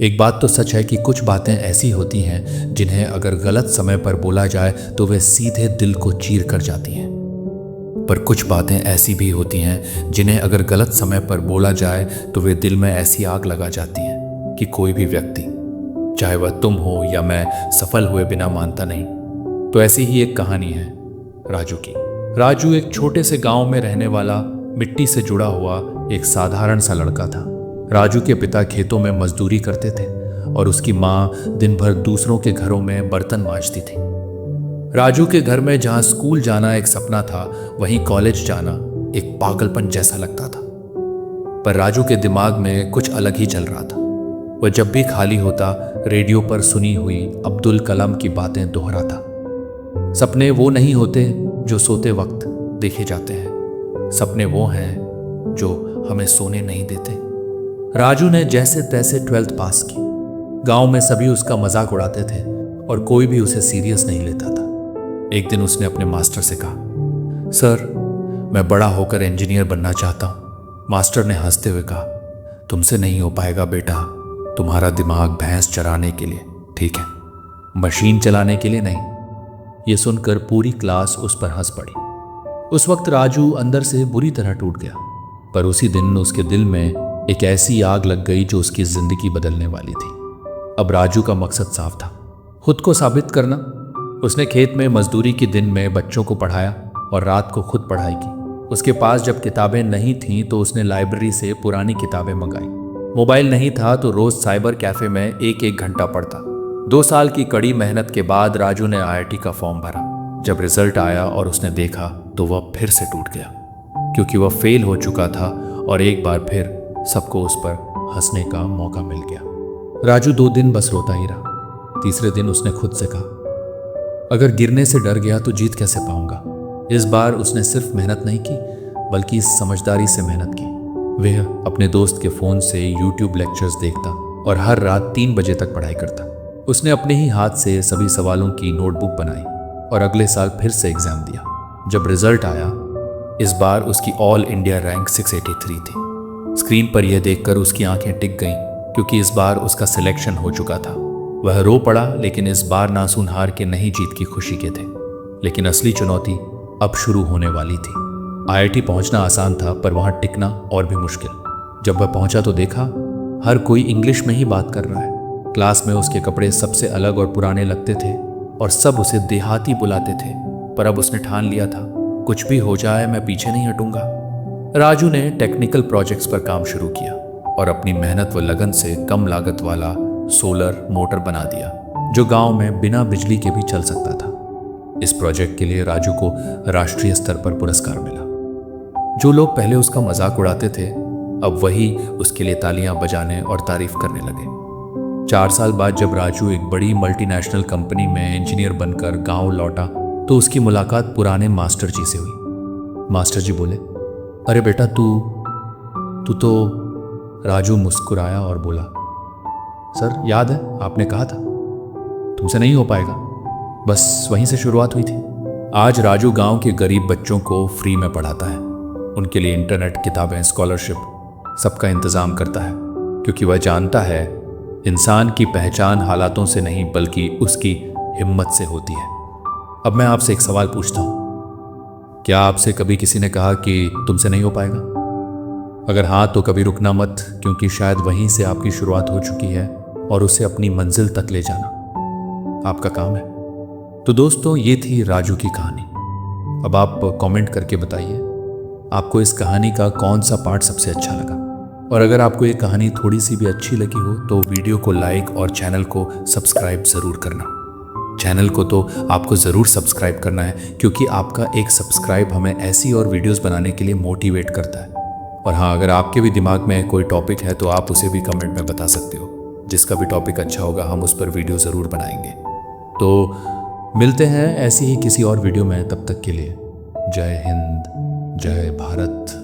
एक बात तो सच है कि कुछ बातें ऐसी होती हैं जिन्हें अगर गलत समय पर बोला जाए तो वे सीधे दिल को चीर कर जाती हैं। पर कुछ बातें ऐसी भी होती हैं जिन्हें अगर गलत समय पर बोला जाए तो वे दिल में ऐसी आग लगा जाती हैं कि कोई भी व्यक्ति, चाहे वह तुम हो या मैं, सफल हुए बिना मानता नहीं। तो ऐसी ही एक कहानी है राजू की। राजू एक छोटे से गांव में रहने वाला, मिट्टी से जुड़ा हुआ एक साधारण सा लड़का था। राजू के पिता खेतों में मजदूरी करते थे और उसकी माँ दिन भर दूसरों के घरों में बर्तन मांजती थी। राजू के घर में जहाँ स्कूल जाना एक सपना था, वहीं कॉलेज जाना एक पागलपन जैसा लगता था। पर राजू के दिमाग में कुछ अलग ही चल रहा था। वह जब भी खाली होता रेडियो पर सुनी हुई अब्दुल कलाम की बातें दोहराता। सपने वो नहीं होते जो सोते वक्त देखे जाते हैं, सपने वो हैं जो हमें सोने नहीं देते। राजू ने जैसे तैसे 12th पास की। गांव में सभी उसका मजाक उड़ाते थे और कोई भी उसे सीरियस नहीं लेता था। एक दिन उसने अपने मास्टर से कहा, सर, मैं बड़ा होकर इंजीनियर बनना चाहता हूं। मास्टर ने हंसते हुए कहा, तुमसे नहीं हो पाएगा बेटा, तुम्हारा दिमाग भैंस चराने के लिए ठीक है, मशीन चलाने के लिए नहीं। यह सुनकर पूरी क्लास उस पर हंस पड़ी। उस वक्त राजू अंदर से बुरी तरह टूट गया। पर उसी दिन उसके दिल में एक ऐसी आग लग गई जो उसकी जिंदगी बदलने वाली थी। अब राजू का मकसद साफ था, खुद को साबित करना। उसने खेत में मजदूरी के दिन में बच्चों को पढ़ाया और रात को खुद पढ़ाई की। उसके पास जब किताबें नहीं थीं तो उसने लाइब्रेरी से पुरानी किताबें मंगाई। मोबाइल नहीं था तो रोज साइबर कैफे में एक घंटा पढ़ता। 2 साल की कड़ी मेहनत के बाद राजू ने IIT का फॉर्म भरा। जब रिजल्ट आया और उसने देखा तो वह फिर से टूट गया, क्योंकि वह फेल हो चुका था और एक बार फिर सबको उस पर हंसने का मौका मिल गया। राजू 2 दिन बस रोता ही रहा। तीसरे दिन उसने खुद से कहा, अगर गिरने से डर गया तो जीत कैसे पाऊंगा। इस बार उसने सिर्फ मेहनत नहीं की बल्कि समझदारी से मेहनत की। वह अपने दोस्त के फोन से YouTube लेक्चर्स देखता और हर रात 3 बजे तक पढ़ाई करता। उसने अपने ही हाथ से सभी सवालों की नोटबुक बनाई और अगले साल फिर से एग्जाम दिया। जब रिजल्ट आया, इस बार उसकी ऑल इंडिया रैंक 683 थी। स्क्रीन पर यह देखकर उसकी आंखें टिक गईं, क्योंकि इस बार उसका सिलेक्शन हो चुका था। वह रो पड़ा, लेकिन इस बार नासून हार के नहीं, जीत की खुशी के थे। लेकिन असली चुनौती अब शुरू होने वाली थी। IIT पहुंचना आसान था, पर वहां टिकना और भी मुश्किल। जब वह पहुंचा तो देखा हर कोई इंग्लिश में ही बात कर रहा है। क्लास में उसके कपड़े सबसे अलग और पुराने लगते थे और सब उसे देहाती बुलाते थे। पर अब उसने ठान लिया था, कुछ भी हो जाए मैं पीछे नहीं हटूंगा। राजू ने टेक्निकल प्रोजेक्ट्स पर काम शुरू किया और अपनी मेहनत व लगन से कम लागत वाला सोलर मोटर बना दिया, जो गांव में बिना बिजली के भी चल सकता था। इस प्रोजेक्ट के लिए राजू को राष्ट्रीय स्तर पर पुरस्कार मिला। जो लोग पहले उसका मजाक उड़ाते थे, अब वही उसके लिए तालियां बजाने और तारीफ करने लगे। 4 साल बाद जब राजू एक बड़ी मल्टीनेशनल कंपनी में इंजीनियर बनकर गांव लौटा तो उसकी मुलाकात पुराने मास्टर जी से हुई। मास्टर जी बोले, अरे बेटा, तू तो। राजू मुस्कुराया और बोला, सर, याद है आपने कहा था तुमसे नहीं हो पाएगा। बस वहीं से शुरुआत हुई थी। आज राजू गांव के गरीब बच्चों को फ्री में पढ़ाता है। उनके लिए इंटरनेट, किताबें, स्कॉलरशिप सबका इंतजाम करता है, क्योंकि वह जानता है इंसान की पहचान हालातों से नहीं बल्कि उसकी हिम्मत से होती है। अब मैं आपसे एक सवाल पूछता हूं, क्या आपसे कभी किसी ने कहा कि तुमसे नहीं हो पाएगा? अगर हाँ तो कभी रुकना मत, क्योंकि शायद वहीं से आपकी शुरुआत हो चुकी है और उसे अपनी मंजिल तक ले जाना आपका काम है। तो दोस्तों, ये थी राजू की कहानी। अब आप कमेंट करके बताइए आपको इस कहानी का कौन सा पार्ट सबसे अच्छा लगा। और अगर आपको ये कहानी थोड़ी सी भी अच्छी लगी हो तो वीडियो को लाइक और चैनल को सब्सक्राइब ज़रूर करना। चैनल को तो आपको ज़रूर सब्सक्राइब करना है, क्योंकि आपका एक सब्सक्राइब हमें ऐसी और वीडियोस बनाने के लिए मोटिवेट करता है। और हाँ, अगर आपके भी दिमाग में कोई टॉपिक है तो आप उसे भी कमेंट में बता सकते हो। जिसका भी टॉपिक अच्छा होगा हम उस पर वीडियो ज़रूर बनाएंगे। तो मिलते हैं ऐसी ही किसी और वीडियो में। तब तक के लिए जय हिंद, जय भारत।